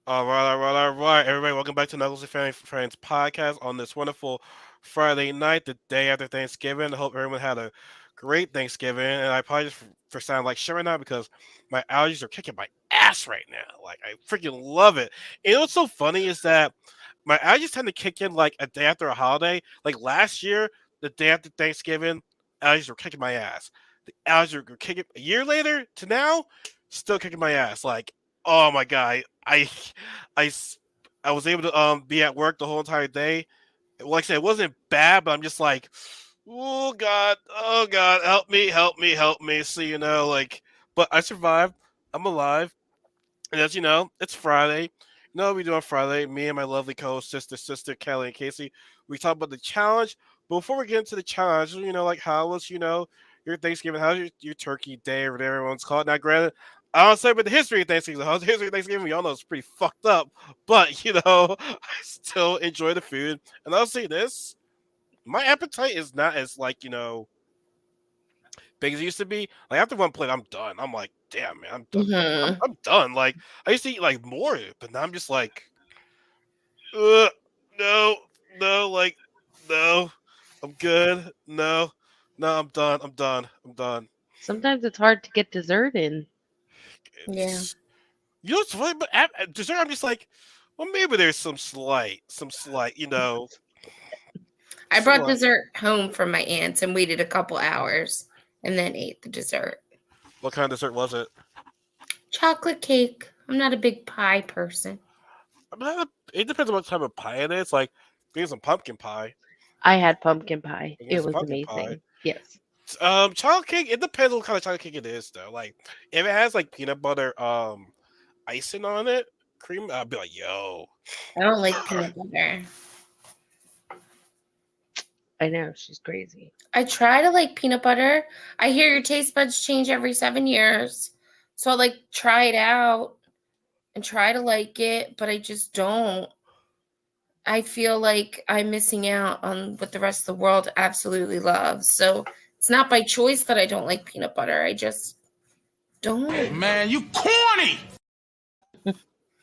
All right. Everybody, welcome back to Knuckles and Family Friends podcast on this wonderful Friday night, the day after Thanksgiving. I hope everyone had a great Thanksgiving. And I apologize for sounding like shit right now because my allergies are kicking my ass right now. Like, I freaking love it. And what's so funny is that my allergies tend to kick in like a day after a holiday. Like last year, the day after Thanksgiving, allergies were kicking my ass. The allergies were kicking a year later to now, still kicking my ass. Like, oh my god, I s- I was able to be at work the whole entire day. Like I said, it wasn't bad, but I'm just like, oh god, help me. So but I survived. I'm alive, and as you know, it's Friday. You know what we do on Friday? Me and my lovely co-host sister Kelly and Casey. We talk about the challenge. But before we get into the challenge, like how was your Thanksgiving? How's your Turkey Day or whatever everyone's called? Now, granted, I don't say about the history of Thanksgiving. How's the history of Thanksgiving? We all know it's pretty fucked up. But I still enjoy the food. And I'll say this: my appetite is not as big as it used to be. Like after one plate, I'm done. I'm like, damn man, I'm done. Hmm. I'm done. Like I used to eat like more, but now I'm just like, uh, no, no, like no, I'm good. No, no, I'm done. I'm done. I'm done. Sometimes it's hard to get dessert in. Yeah. It's, what's funny? But at dessert, I'm just like, well, maybe there's some slight, I brought slight. dessert home from my aunt's and waited a couple hours and then ate the dessert. What kind of dessert was it? Chocolate cake. I'm not a big pie person. I mean, it depends on what type of pie it is. Like, being some pumpkin pie. I had pumpkin pie. I It guess some was pumpkin pie. amazing. Yes. Chocolate cake. It depends on what kind of chocolate cake it is, though. Like, if it has like peanut butter, icing on it, cream, I'd be like, yo. I don't like peanut butter. I know, she's crazy. I try to like peanut butter. I hear your taste buds change every 7 years. So I like try it out and try to like it, but I just don't. I feel like I'm missing out on what the rest of the world absolutely loves. So it's not by choice that I don't like peanut butter. I just don't. Man, you corny!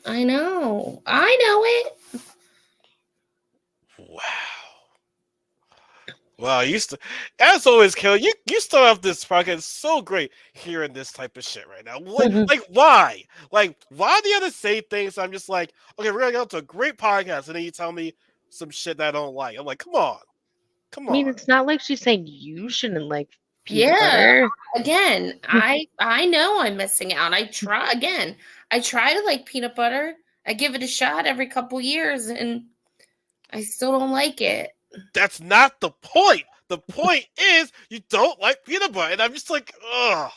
I know. I know it. Wow. Wow, you used to, as always, Kelly. You start off this podcast so great hearing this type of shit right now. Like why? Like why do you have to say things? I'm just like, okay, we're gonna go to a great podcast, and then you tell me some shit that I don't like. I'm like, come I mean, on. it's not like she's saying you shouldn't like peanut Yeah. butter. Again, I know I'm missing out. I try again. I try to like peanut butter. I give it a shot every couple years and I still don't like it. That's not the point. The point is you don't like peanut butter, and I'm just like, ugh,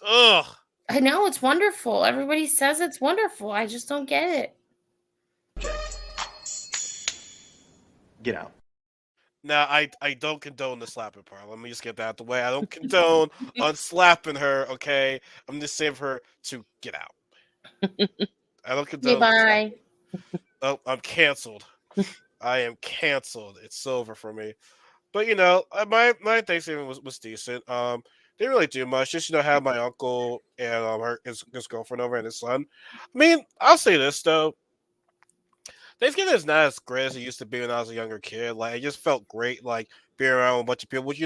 ugh. I know it's wonderful. Everybody says it's wonderful. I just don't get it. Get out. Now I don't condone the slapping part. Let me just get that out the way. I don't condone unslapping her. Okay, I'm just saying for her to get out. I don't Okay, condone the bye. slapping. Oh, I'm canceled. I am canceled. It's over for me. But my Thanksgiving was decent. Didn't really do much. Just have my uncle and his girlfriend over and his son. I mean, I'll say this though. Thanksgiving is not as great as it used to be when I was a younger kid. Like it just felt great, like being around a bunch of people. Which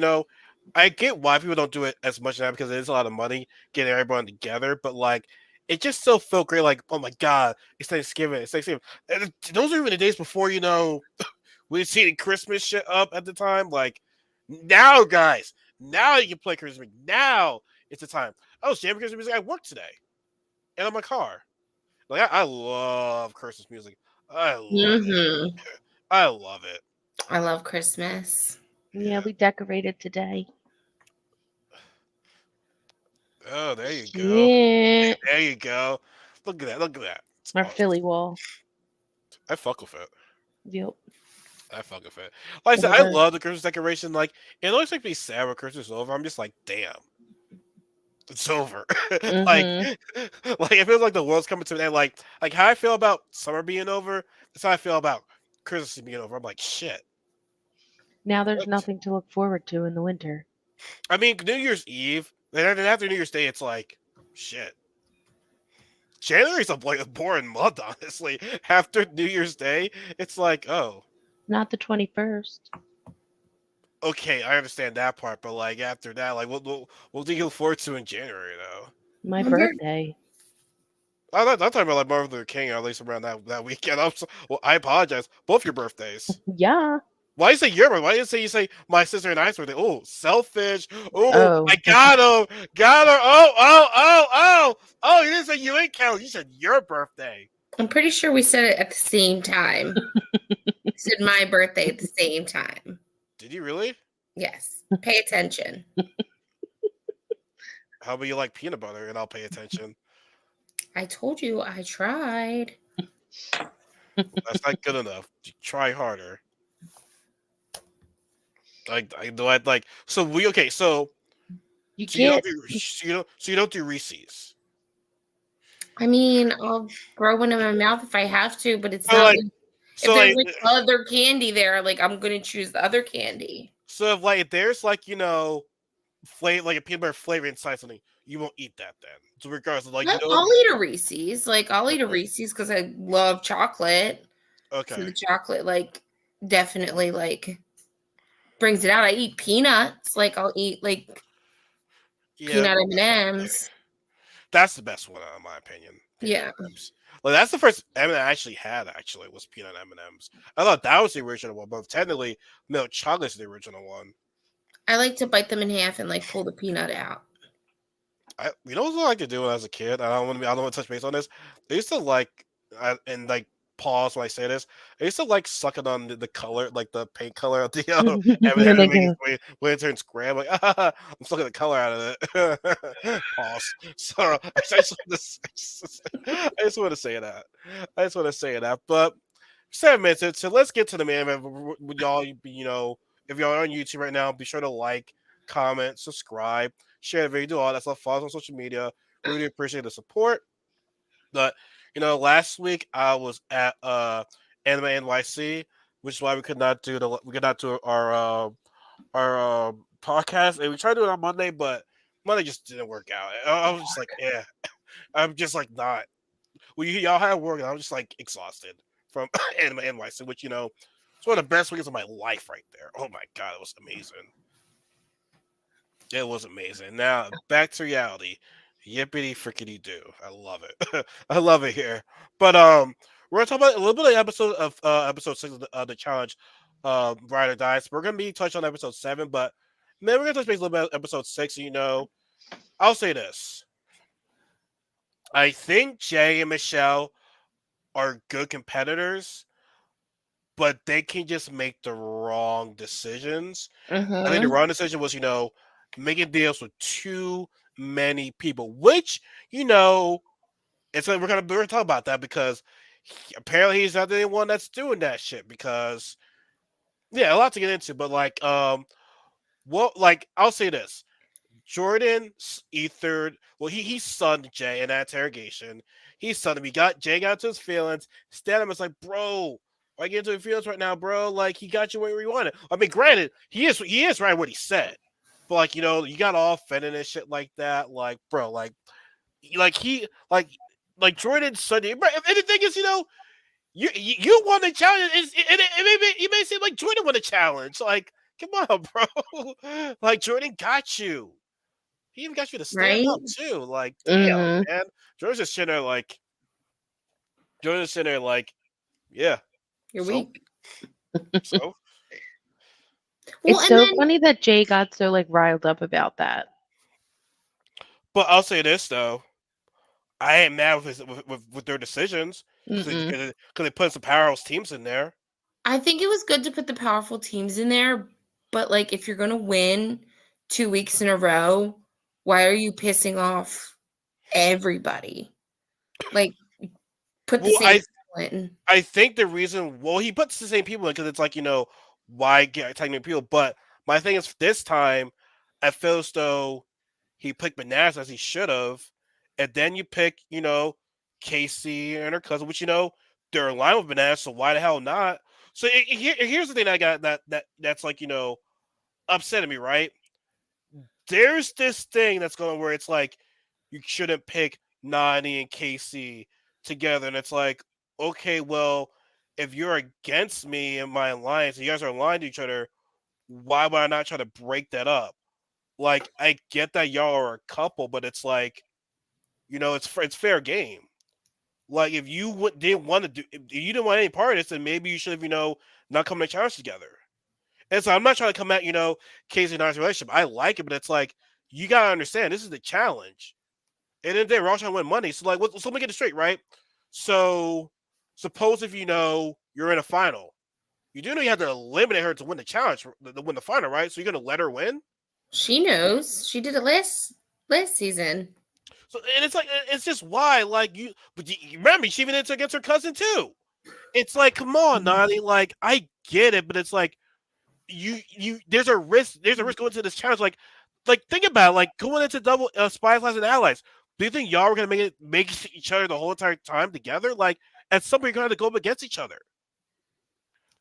I get why people don't do it as much now because it is a lot of money getting everyone together. But like, it just still felt great. Like, oh my god, it's Thanksgiving. It's Thanksgiving. And those are even the days before we see the Christmas shit up at the time. Like now, guys, now you can play Christmas music. Now it's the time. I was jamming Christmas music at work today and on my car. Like I love Christmas music. I love it. Hmm. I love it. I love Christmas. Yeah, we decorated today. Oh, there you go. Shit. There you go. Look at that. Look at that. It's Our awesome. Philly wall. I fuck with it. Yep. I fuck with it. Like I said, Love I it. love the Christmas decoration. Like it always makes me sad when Christmas is over. I'm just like, damn, it's over. like, Mm-hmm. like it feels like the world's coming to an end. Like how I feel about summer being over. That's how I feel about Christmas being over. I'm like, shit. Now there's What? nothing to look forward to in the winter. I mean, New Year's Eve. Then after New Year's Day, it's like, shit. January's a boring month, honestly. After New Year's Day, it's like, oh, Not the 21st. okay, I understand that part, but like after that, like what do you look forward to in January though? My Remember? birthday. I'm talking about like Martin Luther King, or at least around that weekend. Well, I apologize. Both your birthdays. Yeah. Why do you say your birthday? Why didn't you say my sister and I's birthday? Oh, selfish. Oh, Oh. I got him. Got her. Oh. You didn't say you ain't count. You said your birthday. I'm pretty sure we said it at the same time. We said my birthday at the same time. Did you really? Yes. Pay attention. How about you like peanut butter and I'll pay attention? I told you I tried. That's not good enough. Try harder. I do. I like. So we okay. You So you don't can't. do so you don't do Reese's. I mean, I'll throw one in my mouth if I have to, but it's So not like like so if there's like like other candy there, like I'm gonna choose the other candy. so if like if there's like flavor like a peanut butter flavor inside something, you won't eat that then. So regardless of like I'll eat a Reese's. Like I'll eat a Reese's because I love chocolate. So okay. the chocolate like definitely like brings it out. I eat peanuts. Like I'll eat like Yeah, peanut M&Ms. that's the best one in my opinion. Peanut Yeah. M&Ms. Like that's the first M&M I actually had. Actually, was peanut M&Ms. I thought that was the original one, but technically, milk chocolate's the original one. I like to bite them in half and like pull the peanut out. You know what I like to do when I was a kid? I don't want to touch base on this. I used to and like pause when I say this. I used to like sucking on the color, like the paint color of the When M&M they to make it go. when it turns gray. I'm like, I'm sucking the color out of it. Pause. So I just want to say that. I just want to say that. But 7 minutes. So let's get to the main event. Would y'all, if y'all are on YouTube right now, be sure to like, comment, subscribe, share the video, do all that stuff. Follow us on social media. We really appreciate the support. But last week I was at Anime NYC, which is why we could not do our podcast, and we tried to do it on Monday, but Monday just didn't work out. I was just like, yeah, I'm just like not. Well, y'all had work, and I was just like exhausted from Anime NYC, which it's one of the best weeks of my life right there. Oh my god, it was amazing. It was amazing. Now back to reality. Yippity frickety do. I love it. I love it here. But we're gonna talk about a little bit of episode 6 of the challenge, Ride or Dies. We're gonna be touched on episode 7, but then we're gonna touch base a little bit on episode 6. I'll say this. I think Jay and Michelle are good competitors, but they can just make the wrong decisions. I think the Mm-hmm. wrong decision was, making deals with too many people, which, it's like we're gonna talk about that because apparently he's not the only one that's doing that shit. Because yeah, a lot to get into, but I'll say this: Jordan ethered. Well, he sunned Jay in that interrogation. He sunned him. Jay got into his feelings. Stanham was like, "Bro, why get into his feelings right now, bro? Like he got you where you wanted." I mean, granted, he is right what he said, but you got all offended and shit like that. Like, bro, he Jordan Sunday. And the thing is, you won the challenge. It may seem like Jordan won the challenge. Like, come on, bro. Like Jordan got you. He even got you to stand Right? up too. Like, damn, Mhm. man. Jordan's just sitting there like, yeah. You're So, weak. so. Well, It's and so then funny that Jay got so like riled up about that. But I'll say this though, I ain't mad with their decisions because Mm-mm. they put some powerhouse teams in there. I think it was good to put the powerful teams in there, but like if you're gonna win 2 weeks in a row, why are you pissing off everybody? Like put the Well, same people in. I think the reason, he puts the same people in because it's like, why get technical people? But my thing is, this time, I feel as though he picked Bananas as he should have, and then you pick, Kasey and her cousin, which they're in line with Bananas, so why the hell not? So here's the thing I got that's like upsetting me, right? There's this thing that's going where it's like you shouldn't pick Nani and Kasey together, and it's like, okay, well, if you're against me and my alliance, and you guys are aligned to each other, why would I not try to break that up? Like, I get that y'all are a couple, but it's like, it's fair game. Like, if you didn't want to if you didn't want any part of this, then maybe you should have, not come to challenge together. And so I'm not trying to come at, Casey and I's relationship. I like it, but it's like, you gotta understand, this is the challenge. And then we're all trying to win money. So like, so let me get it straight, right? So suppose if you're in a final, you do know you have to eliminate her to win the challenge, to win the final, right? So you're gonna let her win. She knows. She did it last season. So and it's like it's just why like but you remember she even did it against her cousin too. It's like, come on, Nani. Like, I get it, but it's like there's a risk. There's a risk going into this challenge. Like think about it, like going into double spies, allies, and allies. Do you think y'all were gonna make each other the whole entire time together? Like, at some point you're gonna have to go up against each other.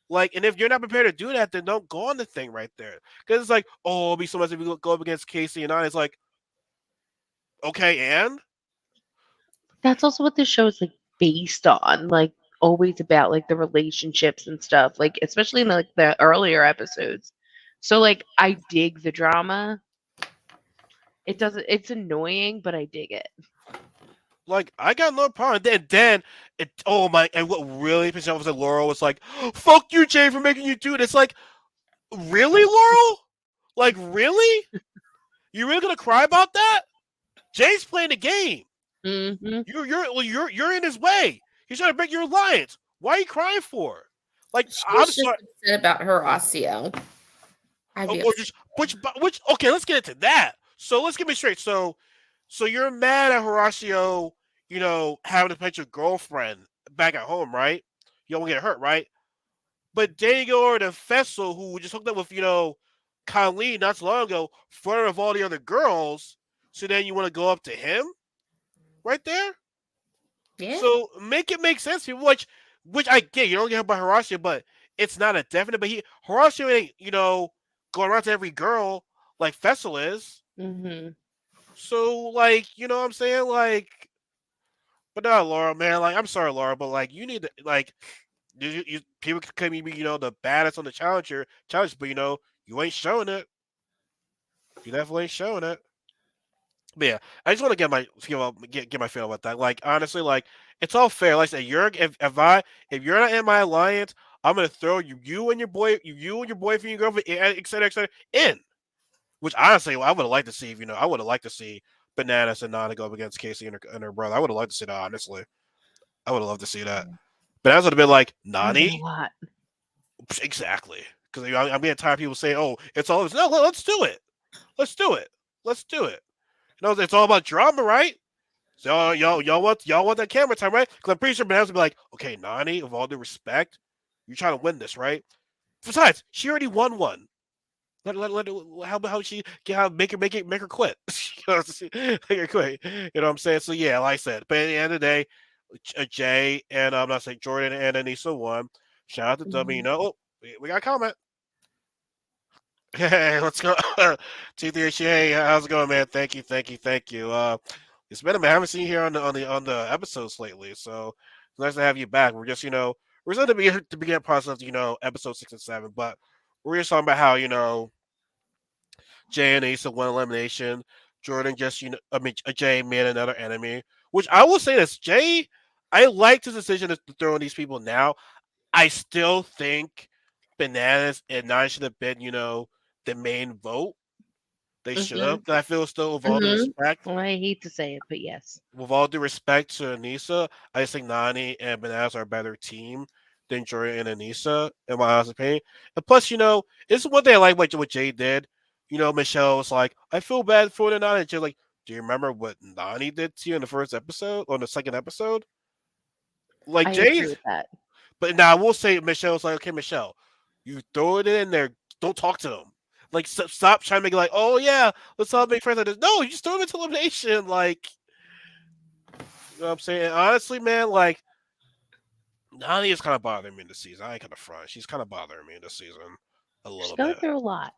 Like, and if you're not prepared to do that, then don't go on the thing right there. Because it's like, oh, it'll be so much if you go up against Kasey and I. It's like, okay, and That's also what this show is like based on, like always about like the relationships and stuff, like especially in like the earlier episodes. So like I dig the drama. It doesn't. It's annoying, but I dig it. like I got no problem. Then it. Oh my! And what really pissed me off was that Laurel was like, "Fuck you, Jay, for making you do it." It's like, really, Laurel? Like, really? You really gonna cry about that? Jay's playing the game. Mm-hmm. You're in his way. He's trying to break your alliance. Why are you crying for? Like, She I'm was just sorry. upset about Horacio. I'd be Or upset. just which? Okay, let's get into that. So let's get me straight. So you're mad at Horacio, having to pet your girlfriend back at home, right? You don't get hurt, right? But then you go over to Fessel, who just hooked up with, Colleen not so long ago, front of all the other girls. So then you want to go up to him right there? Yeah. So make it make sense, people. Which I get. You don't get hurt by Horacio, but it's not a definite. But Horacio ain't, going around to every girl like Fessel is. Mm-hmm. So like, you know what I'm saying? Like, but no, Laura, man. Like, I'm sorry, Laura, but like, you need to like, people could claim you be, the baddest on the challenge, but you ain't showing it. You definitely ain't showing it. But yeah, I just want to get my feeling about that. Like, honestly, like, it's all fair. Like I said, if you're not in my alliance, I'm gonna throw you and your boyfriend, your girlfriend, et cetera, in. Which honestly, I would have liked to see. I would have liked to see Bananas and Nana go up against Kasey and her brother. I would have liked to see that. Honestly, I would have loved to see that. Bananas would have been like That would have been a Nani, lot. exactly. Because I'm getting tired of people saying, "Oh, it's all this." No, let's do it. Let's do it. Let's do it. It's all about drama, right? So y'all want that camera time, right? Because I'm pretty sure Bananas would be like, "Okay, Nani, with all due respect, you're trying to win this, right? Besides, she already won one. How she make her quit? Make her quit. You know what I'm saying? So yeah, like I said, but at the end of the day, Jay and I'm not saying Jordan and Anissa won. Shout out to W. Mhm. Oh, we got a comment. Hey, let's go. T3HA, hey, how's it going, man? Thank you, thank you, thank you. It's been a minute. I haven't seen you here on the episodes lately, so it's nice to have you back. We're still at the beginning process of episode 6 and 7, but we're just talking about how Jay and Asa won elimination. Jordan just Jay made another enemy, which I will say this, Jay. I liked his decision to throw in these people now. I still think Bananas and Nine should have been, the main vote. They should have. Mhm. I feel still Mhm. Well, I hate to say it, but yes. with all due respect to Anissa, I just think Nani and Bananas are a better team than Jordan and Anissa, in my honest opinion. And plus, it's one thing I like what Jay did. Michelle was like, I feel bad for the Nani. And Jay's like, do you remember what Nani did to you in the first episode or the second episode? Like I agree Jay's, with that. but now I will say Michelle's like, okay, Michelle, you throw it in there, don't talk to them. Like, stop trying to make it like, oh yeah, let's all make friends like this. No, you just throw them into elimination. Like, you know what I'm saying? Honestly, man, like, Nani is kind of bothering me this season. I ain't gonna front. She's kind of bothering me this season a She's little going bit. through a lot.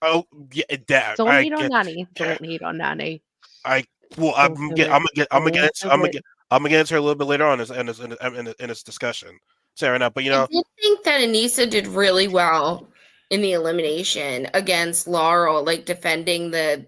Oh yeah, that Don't I hate on get Nani. that. Don't hate on Nani. I Well, Don't do it. I'm gonna get Don't into, do it. I'm gonna get into her a little bit later on in this discussion. Say right now, but I did think that Anissa did really well in the elimination against Laurel, like defending the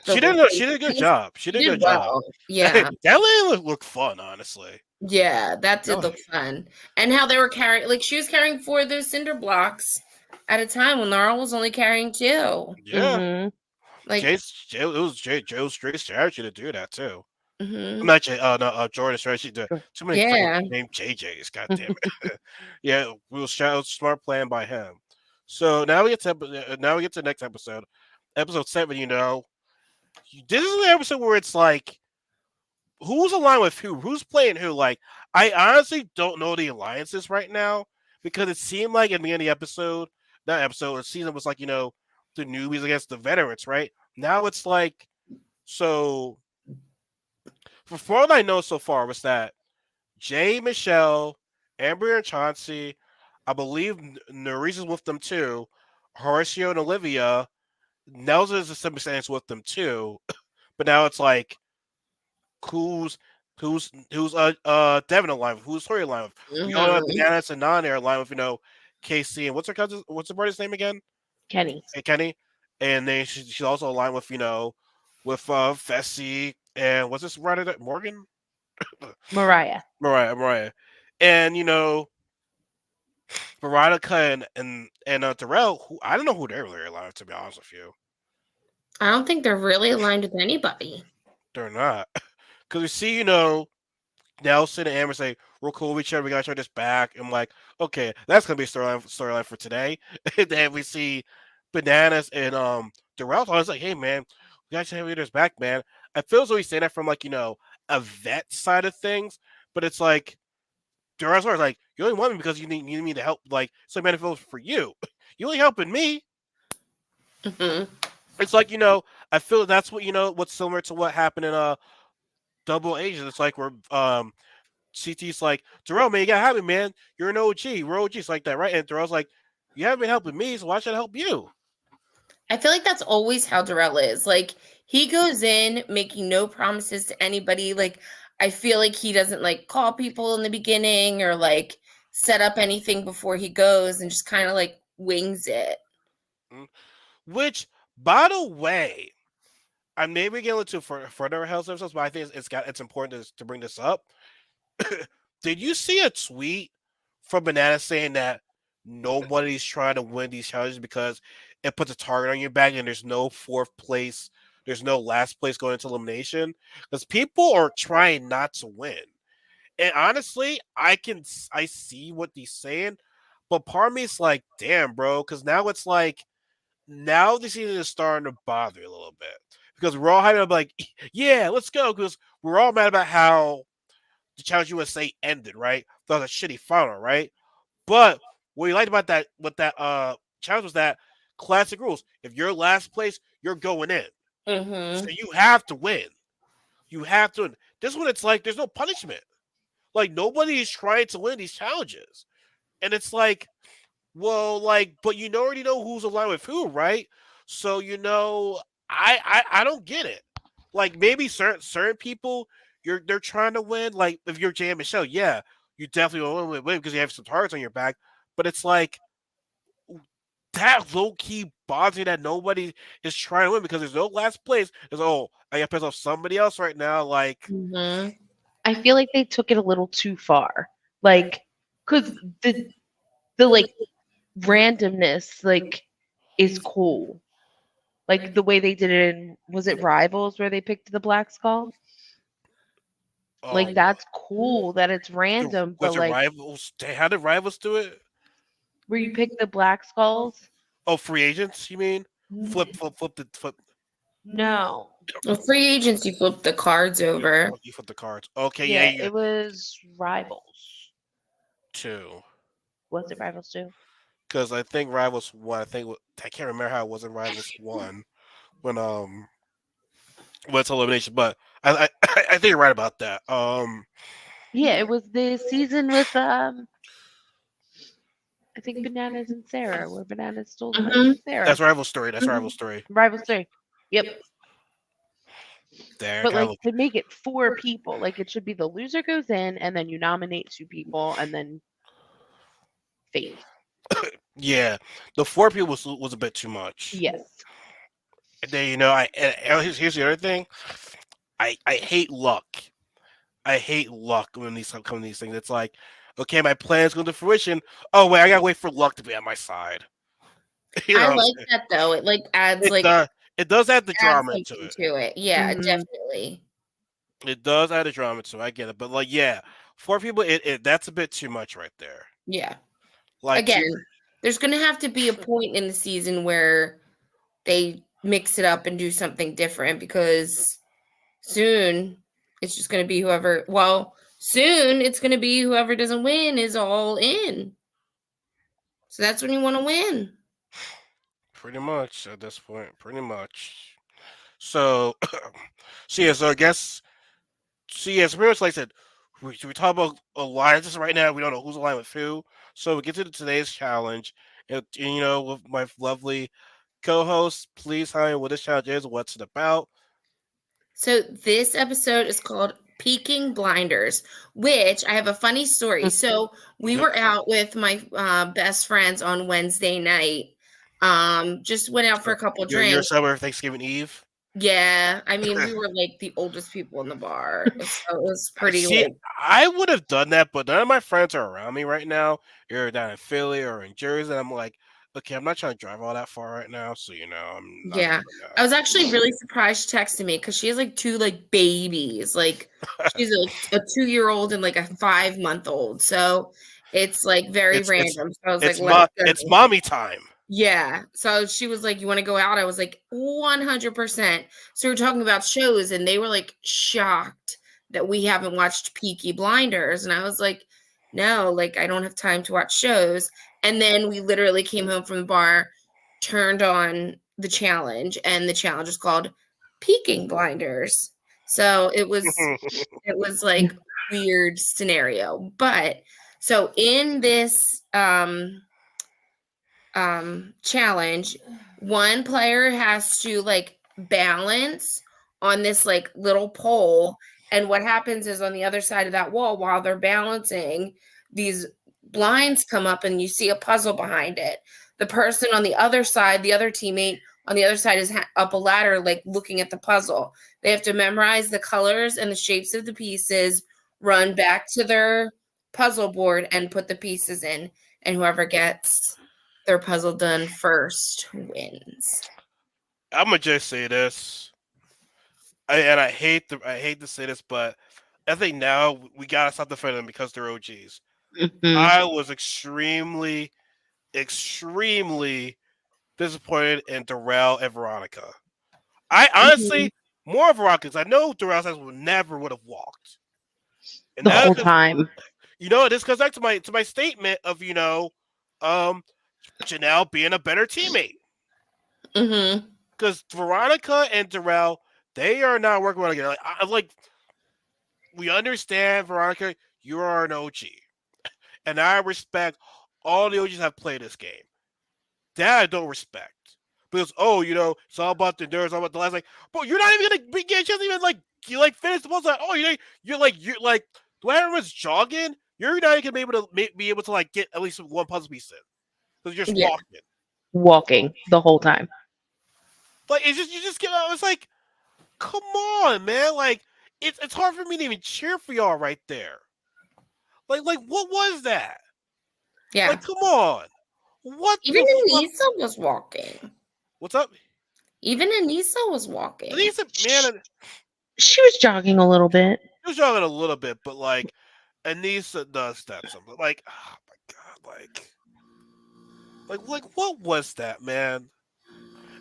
she did a good locations. job. She She did a did good job. well. That Yeah. lady looked fun, honestly. Yeah, that did Oh, look fun. And how they were carrying, like, she was carrying 4 of those cinder blocks at a time when Laurel was only carrying 2. yeah. Mm-hmm. Like, It was Joe's straight strategy to do that too. mhm. Not Jay. No, Jordan strategy. Sure. Too many freaking Yeah. named JJ's. God damn it. Yeah, it was a smart plan by him. So now we get to the next episode, episode 7. This is the episode where it's like, who's aligned with who? Who's playing who? Like, I honestly don't know the alliances right now because it seemed like in the end of the episode, that episode or season was like, the newbies against the veterans, right? Now it's like, so from what I know so far was that Jay, Michelle, Amber, and Chauncey, I believe Narisa's with them too, Horacio and Olivia, Nelson is to some extent with them too, but now it's like, who's who's Devin aligned with, who's Tori aligned with. We all know that Mhm. Bananas and Nani are aligned with, Casey and what's her brother's name again? Kenny. Hey, Kenny. And then she's also aligned with, with Fessy and what's this writer that Morgan? Mariah. Mariah. And Veronica and Darrell, who I don't know who they're really aligned with, to be honest with you. I don't think they're really aligned with anybody. They're not. Because we see, Nelson and Amber say, "We're cool with each other. We got each other's back." I'm like, okay, that's gonna be a storyline for today. And then we see Bananas and Darrell. I was like, "Hey man, we got each other's back, man." I feel as though he's saying that from like a vet side of things, but it's like Darrell's like, "You only want me because you need me to help. Like, so man, it feels for you. You only helping me." Mhm. It's like I feel that's what what's similar to what happened in Double Agents. It's like we're CT's like, Darrell, man, you gotta help me, man. You're an OG. We're OGs like that, right? And Darrell's like, you haven't been helping me, so why should I help you? I feel like that's always how Darrell is. Like, he goes in making no promises to anybody. Like, I feel like he doesn't like call people in the beginning or like set up anything before he goes and just kind of like wings it. Mm. Which, by the way, I may be getting into further health episodes, but I think it's important to bring this up. Did you see a tweet from Banana saying that nobody's trying to win these challenges because it puts a target on your back and there's no fourth place, there's no last place going into elimination? Because people are trying not to win. And honestly, I see what he's saying, but part of me is like, damn, bro, because now it's like now this season is starting to bother a little bit because we're all hyped up like, yeah, let's go, because we're all mad about how the Challenge USA ended, right? That was a shitty final, right? But what we liked about that challenge was that classic rules. If you're last place, you're going in. So Mm-hmm. you have to win. You have to win. This one, it's like there's no punishment. Like nobody is trying to win these challenges. And it's like, well, like, but already know who's aligned with who, right? So I don't get it. Like maybe certain people they're trying to win. Like if you're Jay and Michelle, yeah, you definitely want to win because you have some targets on your back. But it's like that low key bothers me that nobody is trying to win because there's no last place. There's I got to piss off somebody else right now. Like Mm-hmm. I feel like they took it a little too far. Like, cause the like randomness like is cool. Like the way they did it in, was it Rivals where they picked the Black Skull? Like oh, that's cool that it's random, but was it like rivals? How did rivals do it? where you pick the Black Skulls? Oh, free agents? You mean N- flip? No. Well, free agents, you flip the cards over. You flip the cards. Okay, yeah, Yeah, you it was Rivals. two. Was it Rivals 2? Because I think Rivals won. I can't remember how it was in Rivals one when when it's elimination, but I think you're right about that. Yeah, it was the season with I think Bananas and Sarah, where Bananas stole the heart Mm-hmm. from Sarah. that's Rival Story. That's Mm-hmm. Rival Story. Rivals 3. Yep. There, But kind like of. to make it 4 people, like it should be the loser goes in and then you nominate 2 people and then fate. Yeah, the 4 people was a bit too much. Yes. And then and here's the other thing. I hate luck. I hate luck when these come these things. It's like, okay, my plans go to fruition. Oh wait, I gotta wait for luck to be on my side. You know I what I'm like saying? that though. It like It does. It does add the adds drama into something it. to it. Yeah, Mhm. definitely. It does add the drama to it. I get it, but like, yeah, 4 people, that's a bit too much right there. Yeah. Like Again, two. there's gonna have to be a point in the season where they mix it up and do something different because soon it's just gonna be soon it's gonna be whoever doesn't win is all in. So that's when you want to win. Pretty much at this point. Pretty much. So, so yeah. So I guess. So yeah. So pretty much like I said, we talk about alliances right now. We don't know who's aligned with who. So we get to today's challenge, and with my lovely co-host, please tell me what this challenge is, what's it about. So this episode is called Peaking Blinders, which I have a funny story. So we were out with my best friends on Wednesday night. Just went out for So a couple you're drinks. sober Thanksgiving Eve. Yeah, I mean, we were like the oldest people in the bar, so it was pretty See, like I would have done that, but none of my friends are around me right now. You're down in Philly or in Jersey. And I'm like, okay, I'm not trying to drive all that far right now, so I'm not yeah. doing I was actually really surprised she texted me because she has like 2 like babies. Like that. she's a 2-year-old and like a 5-month-old. So it's like very it's it's random. So I was like, it's let's it's go. mommy time. Yeah. So she was like, "You want to go out?" I was like, 100%. So we were talking about shows, and they were like shocked that we haven't watched Peaky Blinders. And I was like, no, like, I don't have time to watch shows. And then we literally came home from the bar, turned on the challenge, and the challenge is called Peaking Blinders. So it was like weird scenario. But so in this challenge, one player has to like balance on this like little pole, and what happens is on the other side of that wall while they're balancing, these blinds come up and you see a puzzle behind it. The person on the other side, the other teammate on the other side is up a ladder like looking at the puzzle. They have to memorize the colors and the shapes of the pieces, run back to their puzzle board and put the pieces in, and whoever gets their puzzle done first wins. I'm gonna just say this, and I hate to say this, but I think now we gotta stop defending them because they're OGs. Mhm. I was extremely disappointed in Darrell and Veronica. I Mhm. honestly more Veronica because I know Darrell says would have walked, and The that whole time. this goes back to my statement of um, Janelle being a better teammate Mm-hmm. because Veronica and Darrell they are not working well together. Like we understand Veronica, you are an OG, and I respect all the OGs have played this game. That I don't respect. Because it's all about the endurance, all about the last bro, you're not even gonna get a chance to even finish the ball. Like, oh, you're like when everyone's jogging, you're not even gonna be able to like get at least one puzzle piece in. Because you're just Yeah. walking. Walking the whole time. Like it's just you just get it's like, come on, man. Like it's hard for me to even cheer for y'all right there. Like what was that? Yeah. Like, come on. What Even the fuck? Anissa was walking. What's up? Even Anissa was walking. Lisa, Sh- man, She was jogging a little bit. he was jogging a little bit, but like Anissa does that something. Like, oh my god, like what was that, man?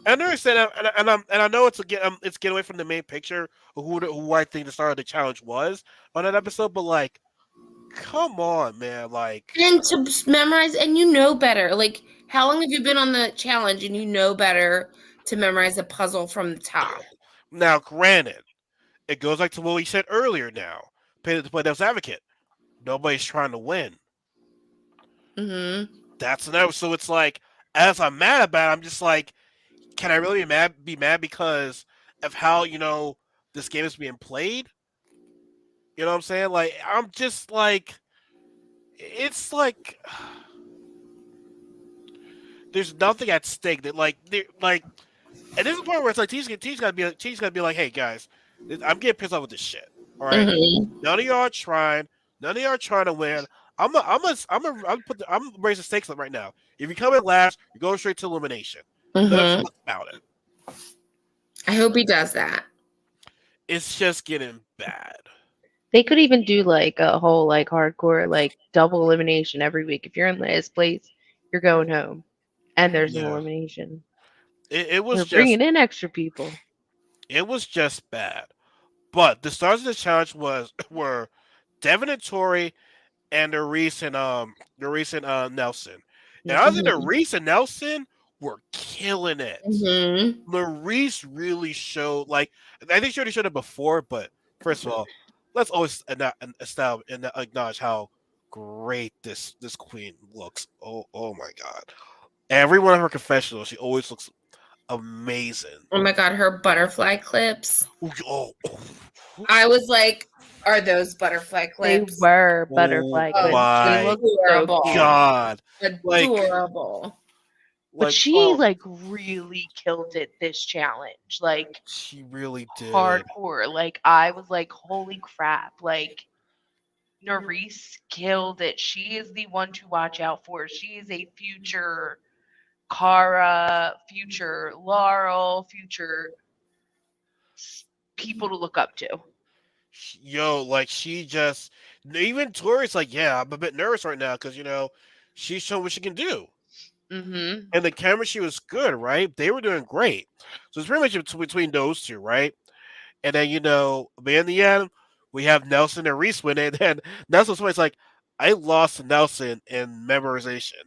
And I understand that, and I know it's getting away from the main picture of who I think the star of the challenge was on that episode, but like, come on, man, like And to memorize, and you know better. Like, how long have you been on the challenge and you know better to memorize a puzzle from the top? now, granted, it goes back to what we said earlier. Now, play devil's advocate. Nobody's trying to win. Mm-hmm. That's another. So it's like, as I'm mad about it, I'm just like, can I really be mad because of how this game is being played. You know what I'm saying? Like I'm just like it's like there's nothing at stake that like and there's a point where it's like T's gotta be like, hey guys, I'm getting pissed off with this shit. All right, Mhm. none of y'all are trying. None of y'all are trying to win. I'm raising stakes up right now. If you come in last, you're going straight to elimination. No ifs Mhm. buts about it. I hope he does that. It's just getting bad. They could even do like a whole like hardcore like double elimination every week. If you're in last place, you're going home, and there's an Yeah, elimination. it was We're just bringing in extra people. bad. But the stars of the challenge was were Devin and Tori and the recent Nelson. And I think the Mhm. recent Nelson were killing it. Mhm. Maurice really showed like I think she already showed it before, but first of all, let's always establish and acknowledge how great this queen looks. Oh my god! Every one of her confessionals, she always looks amazing. Oh my god, her butterfly clips. Oh, I was like, are those butterfly They clips? were oh butterfly clips. They my look so cute. Adorable. god! Like Adorable. But like she oh, like really killed it this challenge. Like she really did. hardcore. Like I was like, holy crap. Like Nerese killed it. She is the one to watch out for. She is a future Kara, future Laurel, future people to look up to. Yo, like she just even Tori's like, yeah, I'm a bit nervous right now because she's showing what she can do, Mm-hmm. and the chemistry was good, right? They were doing great, so it's pretty much between those two, right? And then but in the end, we have Nelson and Reese win it, and Nelson's like, I lost to Nelson in memorization.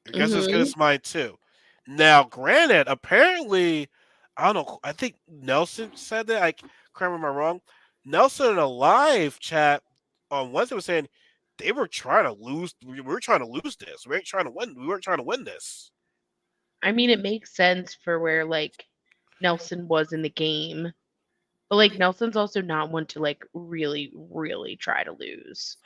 I guess as good Mhm. as mine too. Now, granted, apparently, I don't know. I think Nelson said that. I can't remember am I wrong. Nelson in a live chat on Wednesday was saying they were trying to lose. We were trying to lose this. We ain't trying to win. We weren't trying to win this. I mean, it makes sense for where like Nelson was in the game. But like Nelson's also not one to like really, really try to lose.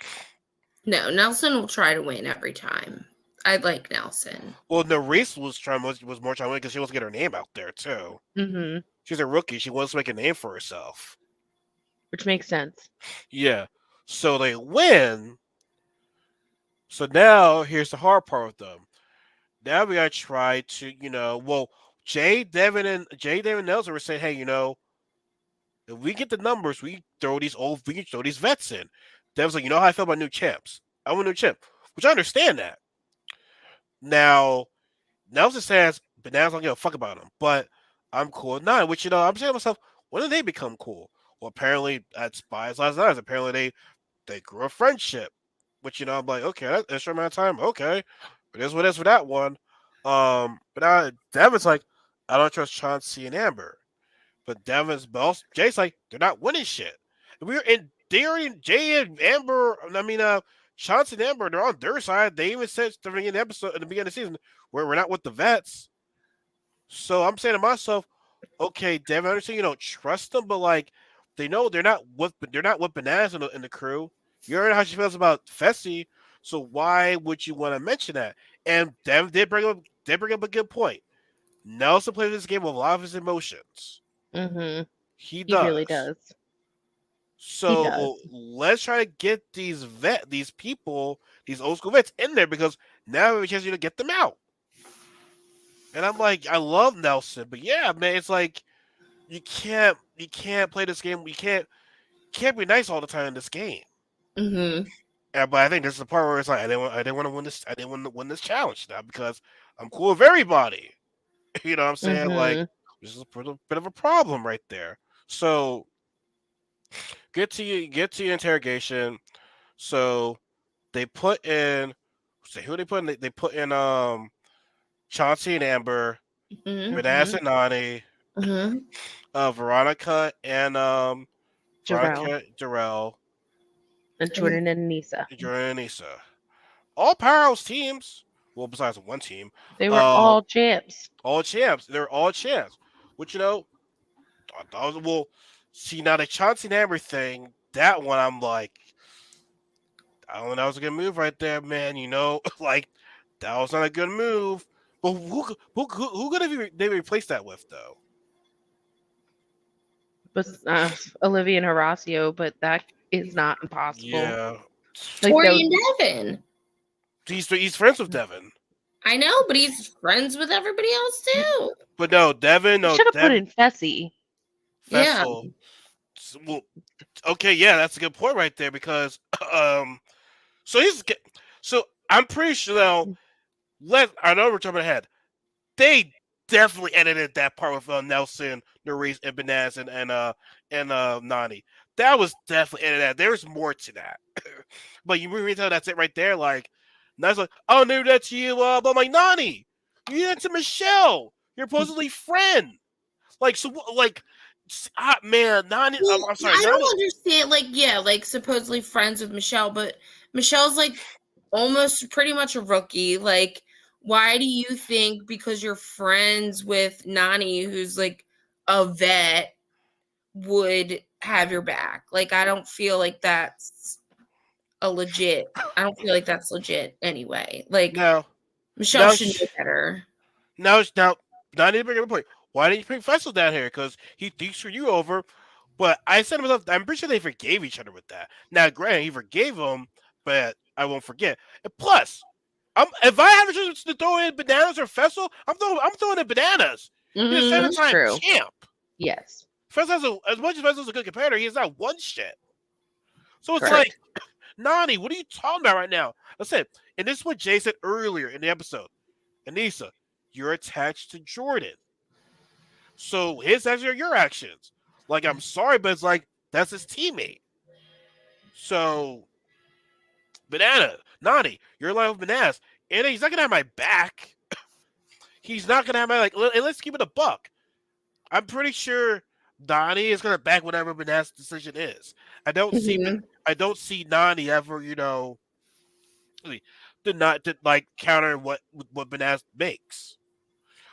No, Nelson will try to win every time. I like Nelson. Well, no, Reese was more trying to win because she wants to get her name out there too. Mm-hmm. She's a rookie. She wants to make a name for herself. Which makes sense. Yeah. So they win. So now here's the hard part with them. Now we gotta try to, Jay, Devin, Nelson were saying, hey, if we get the numbers, we can throw these vets in. Devin's like, you know how I feel about new champs. I want a new champ, which I understand that. Now Nelson says, but now I don't give a fuck about him, but I'm cool with nine. Which I'm saying to myself, when did they become cool? Well, apparently at Spies Last Night, apparently they grew a friendship. Which I'm like, okay, that's an extra amount of time, okay. But there's what is for that one. But now Devin's like, I don't trust Chauncey and Amber. But Devin's boss, Jay's like, they're not winning shit. And we're in they already Jay and Amber. I mean, Chauncey and Amber, they're on their side. They even said at the beginning of the episode, at the beginning of the season, where we're not with the vets. So I'm saying to myself, okay, Devin, I understand you don't trust them, but like they know they're not with bananas in the crew. You already know how she feels about Fessy, so why would you want to mention that? And Devin did bring up a good point. Nelson plays this game with a lot of his emotions. Mm-hmm. He He really does. does. He does. So let's try to get these people, these old school vets in there because now we have a chance to get them out. And I'm like, I love Nelson, but yeah, man, it's like you can't play this game. You can't be nice all the time in this game. Mhm. But I think this is the part where it's like I didn't want to win this. I didn't want to win this challenge now because I'm cool with everybody. You know what I'm saying? Like Mm-hmm. this is bit of a problem right there. So get to your interrogation. So they put in. Say who they put in? They put in Chauncey and Amber, Mhm. Vanessa Mm-hmm. and Nani, Mhm. Veronica and Jarrell Darrell, and And Jordan and Anissa. Jordan and Issa. All powerhouse teams. Well, besides one team, They were uh, all champs. all champs. They're all champs. Which I thought, well, see now the Chauncey and Amber thing, that one I'm like, I don't know, that was a good move right there, man. Like that was not a good move. But who could they replace that with though? But Olivia and Horacio, but that is not impossible. Yeah, Like Tori those. and Devin. he's friends with Devin, I know, but he's friends with everybody else too. but no Devin, You no should have put Devin in Fessy. Yeah. Fessel. Well, okay, yeah, that's a good point right there because um, so he's so I'm pretty sure now. I know we're jumping ahead. They definitely edited that part with Nelson, Nerese, and Banaz and Nani. That was definitely edited. There's more to that, but you really tell that's it right there. Like, that's like, oh, no, that's you. But my Nani, you did it to Michelle, your supposedly friend. Like, so, like, man, Nani. Well, I'm sorry, I Nani. don't understand. Like, yeah, like supposedly friends with Michelle, but Michelle's like almost pretty much a rookie. Like, why do you think because you're friends with Nani, who's like a vet, would have your back? Like, I don't feel like that's a legit. I don't feel like that's legit anyway. Like, Now, Michelle now, should know better. now, I need to bring up a point. Why didn't you bring Fessel down here? Because he screwed you over. But I said to myself, I'm pretty sure they forgave each other with that. Now, granted, he forgave him, but I won't forget. And plus, if I have a chance to throw in bananas or Fessel, I'm throwing in bananas. He's a That's 7-time true. champ. Yes. Fessel, as much as Fessel's a good competitor, he has not won shit. So it's Correct. like, Nani, what are you talking about right now? I said, and this is what Jay said earlier in the episode. Anissa, you're attached to Jordan. So his actions are your actions. Like, I'm sorry, but it's like, that's his teammate. So, Nani, you're in line with Bananas. And he's not going to have my back. He's not going to have my, like, and let's keep it a buck. I'm pretty sure Nani is going to back whatever Bananas' decision is. I don't see Nani ever, to like counter what Bananas makes.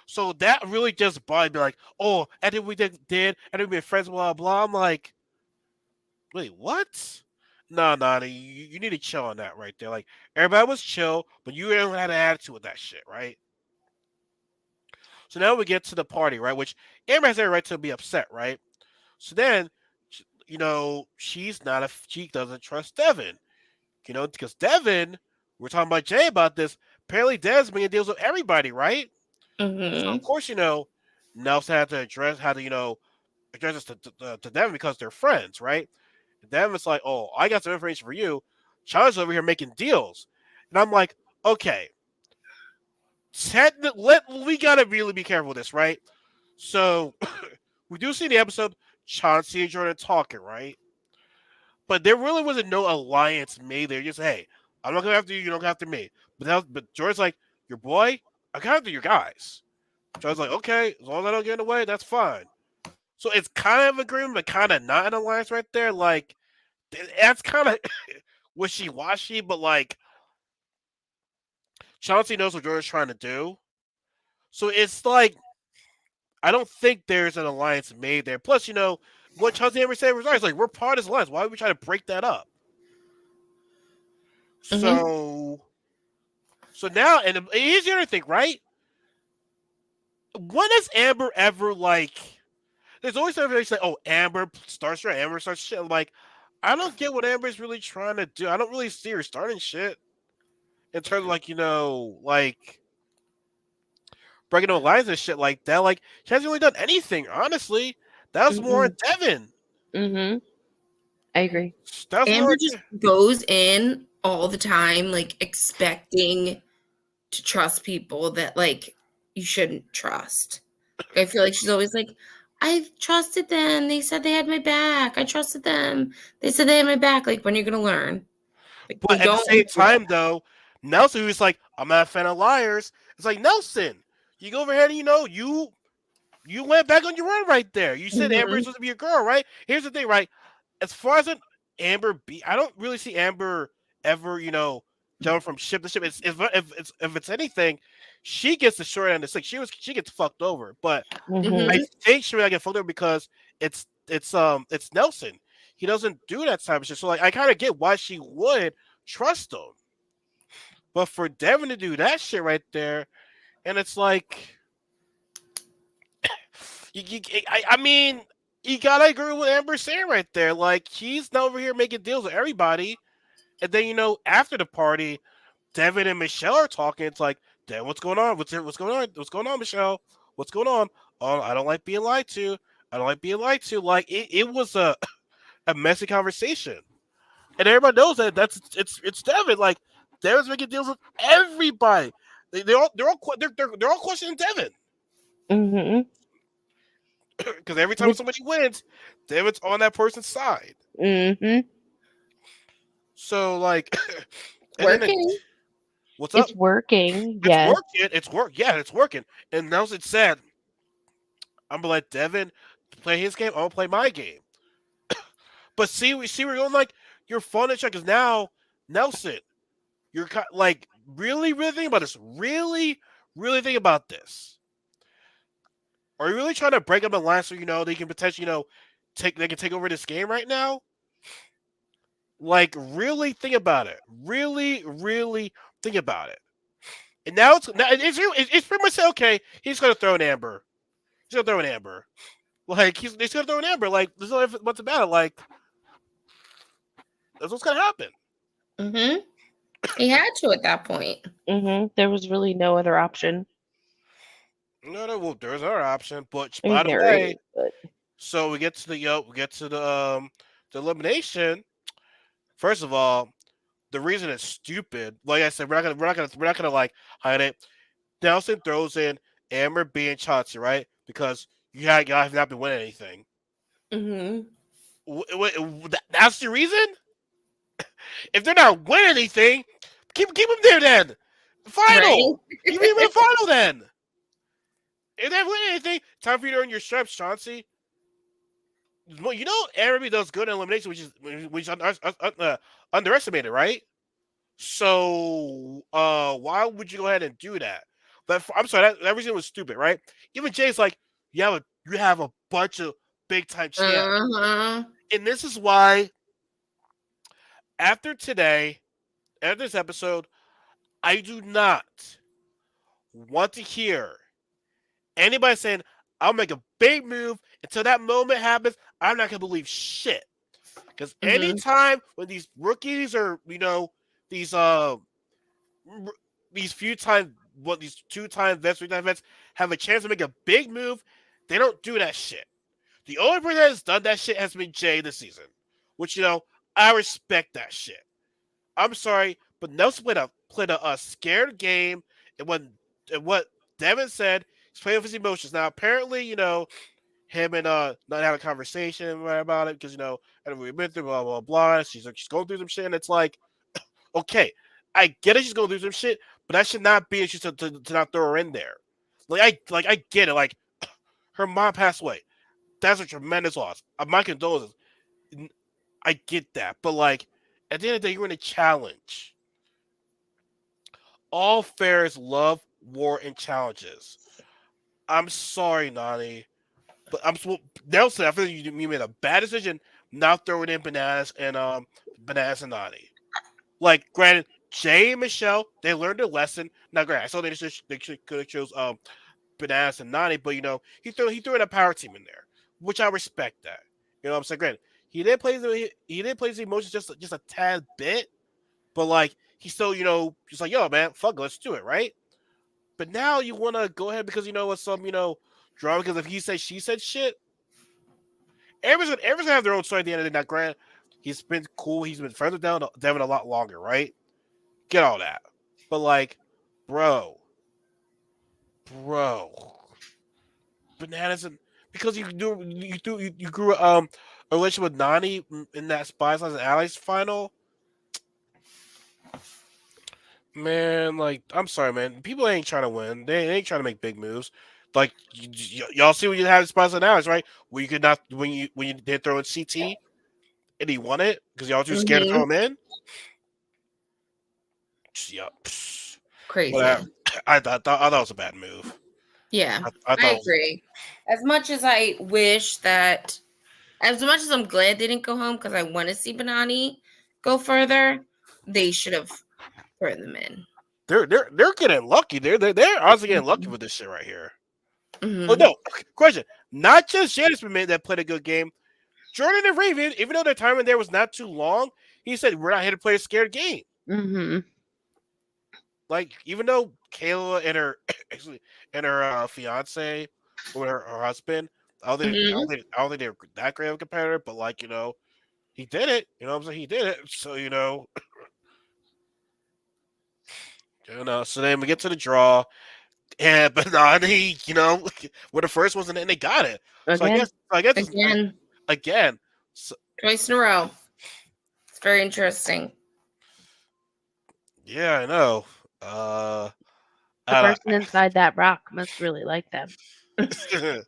So that really just bothered me. Like, oh, and then we did, and then we been friends, blah blah. I'm like, wait, what? No, Nani, you need to chill on that right there. Like, everybody was chill, but you had an attitude with that shit, right? So now we get to the party, right? Which Amber has every right to be upset, right? So then, she doesn't trust Devin, because Devin, we're talking about Jay about this. Apparently, Dev's making deals with everybody, right? So of course, Nelson had to address this to Devin because they're friends, right? And Devin's like, oh, I got some information for you. Charles over here making deals, and I'm like, okay, we gotta really be careful with this, right? So we do see the episode Chauncey and Jordan talking, right? But there really wasn't no alliance made there. Just, hey, I'm not going after you. You don't go after me. But Jordan's like, your boy, I got after your guys. Jordan's like, okay, as long as I don't get in the way, that's fine. So it's kind of agreement, but kind of not an alliance right there. Like, that's kind of wishy-washy, but like, Chauncey knows what Jordan's trying to do. So it's like, I don't think there's an alliance made there. Plus, what Chauncey ever said was like, we're part of this alliance. Why would we try to break that up? So now, and here's the other thing, right? When has Amber ever, like, there's always something they say, oh, Amber starts shit. I'm like, I don't get what Amber's really trying to do. I don't really see her starting shit in terms of, like, like, breaking no lines and shit like that. Like, she hasn't really done anything, honestly. That was more on Devin. I agree. That's Amber more just goes in all the time, like expecting to trust people that like you shouldn't trust. I feel like she's always like, I trusted them. They said they had my back. I trusted them. They said they had my back. Like, when are you gonna learn? Like, But at the same time, though, Nelson, who's like, I'm not a fan of liars. It's like, Nelson, you go over here and you went back on your word right there. You said Amber is supposed to be a girl, right? Here's the thing, right? As far as an Amber I don't really see Amber ever, jumping from ship to ship. If it's anything, she gets the short end of the stick. She gets fucked over. But I think she really get fucked over because it's Nelson. He doesn't do that type of shit. So like I kind of get why she would trust him, but for Devin to do that shit right there, and it's like, I mean, you gotta agree with Amber saying right there. Like he's not over here making deals with everybody, and then after the party, Devin and Michelle are talking. It's like, Devin, what's going on? What's going on? What's going on, Michelle? What's going on? Oh, I don't like being lied to. I don't like being lied to. Like it was a messy conversation, and everybody knows that it's Devin. Like Devin's making deals with everybody. They're all questioning Devin Mm-hmm. because every time Which, somebody wins, Devin's on that person's side. mm-hmm. So like, and then Working. what's up? It's working. It's Yes. working. It's work. Yeah, it's working. And Nelson said, "I'm gonna let Devin play his game. I'm gonna play my game." But see, we're going like you're fun and check because now Nelson, you're like really thinking about this. Really think about this. Are you really trying to break up the line so they can potentially take over this game right now? Like really think about it. Really think about it. And now it's pretty much say, okay, he's gonna throw an Amber. He's gonna throw an Amber. Like he's gonna throw an Amber. Like there's no ifs, buts about it. Like that's what's gonna happen. Mm-hmm. He had to at that point. Mm-hmm. There was really no other option. No, well, there's another option. But I by mean, the there is, way, but so we get to the elimination. First of all, the reason it's stupid, like I said, we're not gonna like hide it. Nelson throws in Amber B and Chauncey, right? Because y'all have not been winning anything. Mm-hmm. That's the reason. If they're not winning anything, keep them there then. The Right? final. You mean the final then? If they're winning anything, time for you to earn your stripes, Chauncey. Well, Amber does good in elimination, which is underestimated, right? So, why would you go ahead and do that? But I'm sorry, that reason was stupid, right? Even Jay's like, you have a bunch of big time champs, Uh-huh. and this is why after today, after this episode, I do not want to hear anybody saying I'll make a big move until that moment happens. I'm not gonna believe shit. Because Mm-hmm. anytime when these rookies or these these these 2 time vets, 3 time vets have a chance to make a big move, they don't do that shit. The only person that has done that shit has been Jay this season, which I respect that shit. I'm sorry, but Nelson played a scared game, and what Devin said, he's playing with his emotions. Now apparently, him and not having a conversation about it because I don't really been through blah blah blah. She's going through some shit, and it's like, okay, I get it, she's going through some shit, but that should not be an issue to not throw her in there. I get it. Like her mom passed away. That's a tremendous loss. My condolences. I get that, but like at the end of the day, you're in a challenge. All fairs love war and challenges. I'm sorry, Nani. But Nelson, I feel like you made a bad decision not throwing in bananas and Nani. Like, granted, Jay and Michelle, they learned their lesson. Now, granted, I saw they could have chose bananas and Nani, but he threw in a power team in there, which I respect that. You know what I'm saying? Granted, he did play his emotions just a tad bit, but like he still just like, yo man, fuck it, let's do it, right? But now you want to go ahead because what's some drama because if he said she said shit, everyone's gonna have their own story at the end of the day. Now, granted, he's been cool. He's been friends with Devin a lot longer, right? Get all that. But like, bro, bananas and because you grew a relationship with Nani in that Spies Lies and Allies final. Man, like, I'm sorry, man. People ain't trying to win. They ain't trying to make big moves. Like, y'all see when you have Spies and Allies, right? Where you could not when you did throw in CT and he won it because y'all too scared to Mm-hmm. throw him in. Yeah, Crazy. but I thought it was a bad move. Yeah, I I thought it was, agree. As much as I wish that As much as I'm glad they didn't go home because I want to see Banani go further, they should have thrown them in. They're getting lucky. They're honestly getting lucky with this shit right here. Oh Mm-hmm. no, question. Not just Janice Smith that played a good game. Jordan and Raven, even though their time in there was not too long, he said we're not here to play a scared game. Mm-hmm. Like even though Kayla and her actually and her fiance or her husband, Mm-hmm. I don't think they were that great of a competitor, but like he did it. You know what I'm saying? He did it. So So then we get to the draw, and but no, he were the first ones, and then they got it. So Again. I guess it's Again, again. So, twice in a row. It's very interesting. yeah, I know. The I person inside that rock must really like them. don't-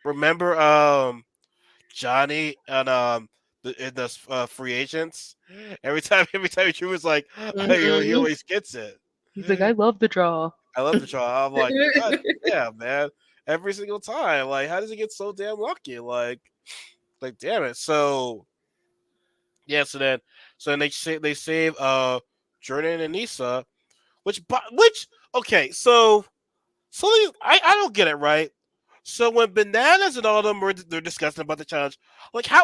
remember Johnny and in the free agents. Every time he was like, he Mm-hmm. always gets it. He's like, I love the draw. I love the draw. I'm like, God damn, man. Every single time. Like, how does he get so damn lucky? Like damn it. So yeah, so then they save Jordan and Nisa, which okay, I don't get it right. So when Bananas and all of them they're discussing about the challenge, like how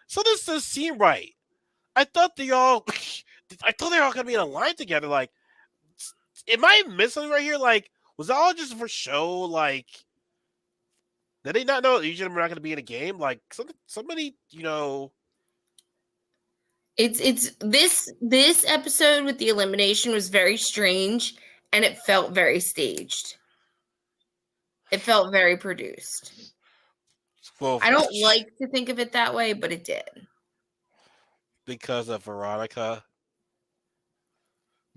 so this doesn't seem right. I thought they all I thought they were all gonna be in a line together. Like, am I missing something right here? Like, was that all just for show? Like, did they not know that each of them were not gonna be in a game? Like, somebody, It's this episode with the elimination was very strange, and it felt very staged. It felt very produced. well, I don't like to think of it that way, but it did. because of Veronica.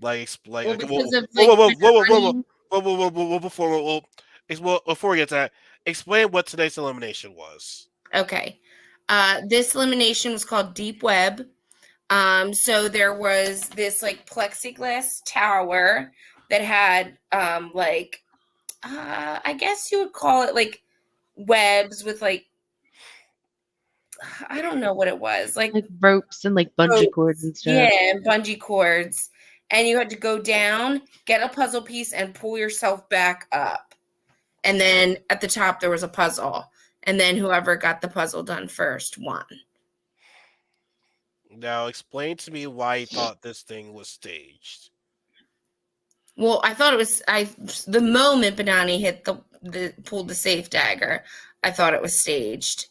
Like, Well, explain. because of Whoa, like whoa, whoa, whoa, whoa, whoa, Banani. whoa, before we get to that, explain what today's elimination was. Okay. This elimination was called Deep Web. So there was this like plexiglass tower that had I guess you would call it like webs with like I don't know what it was. Like Like ropes and like bungee cords ropes. and Yeah, stuff. and bungee cords. And you had to go down, get a puzzle piece, and pull yourself back up. And then at the top there was a puzzle. And then whoever got the puzzle done first won. Now, explain to me why you thought this thing was staged. Well, I thought it was the moment Banani hit the pulled the safe dagger, I thought it was staged.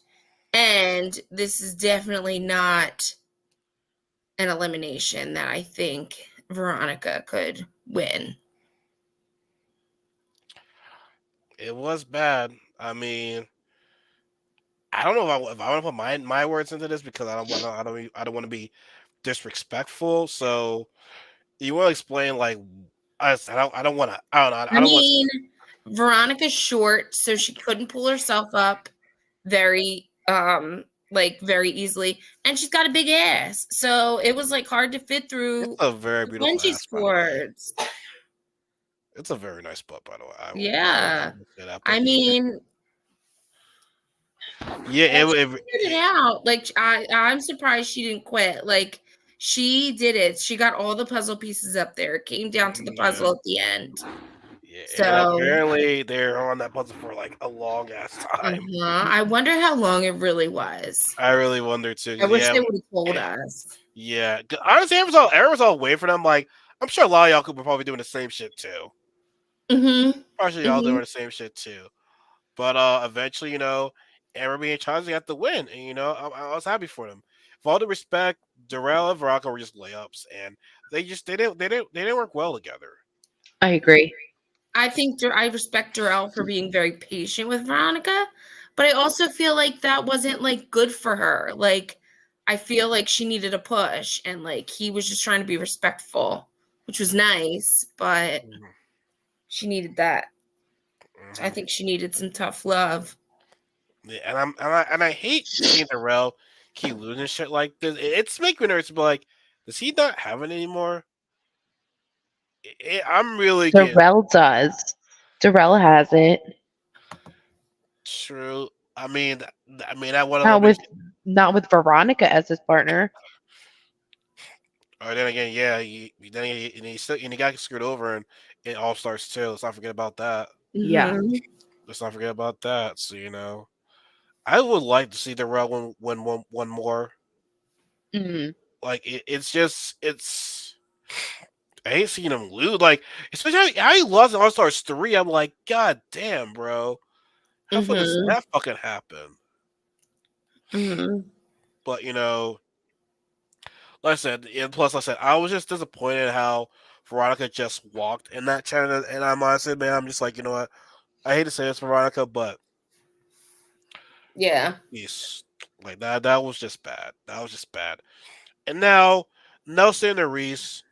And this is definitely not an elimination that I think Veronica could win. It was bad. I mean, I don't know if I want to put my words into this because I don't want to be disrespectful. So you want to explain like I don't want to I don't know I I don't want mean, Veronica's short, so she couldn't pull herself up very very easily, and she's got a big ass, so it was like hard to fit it's through a very the beautiful bungee ass, by the way. cords. It's a very nice butt, by the way. I Yeah, will say that, I but yeah, mean, yeah, she figured it out. Like I'm surprised she didn't quit. Like she did it. She got all the puzzle pieces up there. It came down to the yeah, puzzle at the end. yeah, and So apparently they're on that puzzle for like a long ass time. I wonder how long it really was. I really wonder too. I 'Cause, wish yeah, they would have told us. yeah. Honestly, everyone's all waiting for them. Like, I'm sure a lot of y'all could be probably doing the same shit too. Mm-hmm. Partially, y'all Mm-hmm. doing the same shit too. But eventually, Amber and Chauncey got the win, and I was happy for them. For all the respect, Darrell and Veronica were just layups, and they didn't work well together. I agree. I think I respect Darrell for being very patient with Veronica, but I also feel like that wasn't like good for her. Like I feel like she needed a push, and like he was just trying to be respectful, which was nice, but Mhm, she needed that. I mhm. think she needed some tough love. Yeah, and I hate seeing Darrell keep losing shit like this. It's making me nervous. To be like, does he not have it anymore? I'm really getting Darrell does. Darrell has it. true. I mean, that one Not with elimination. not with Veronica as his partner. Or then again, yeah, and he got screwed over in All Stars too. Let's not forget about that. Yeah. Mhm. Let's not forget about that. So I would like to see the Raw win one more. Mm, Like it's just I ain't seen him lose. Like especially how he lost in All Stars 3. I'm like, God damn, bro, how fun does Mhm. that fucking happen? Mhm. But like I said, and plus like I said, I was just disappointed how Veronica just walked in that channel. And I'm honestly, man, I'm just like, you know what? I hate to say this, Veronica, but Yeah. he's like that was just bad. That was just bad. And now Nelson and Reese,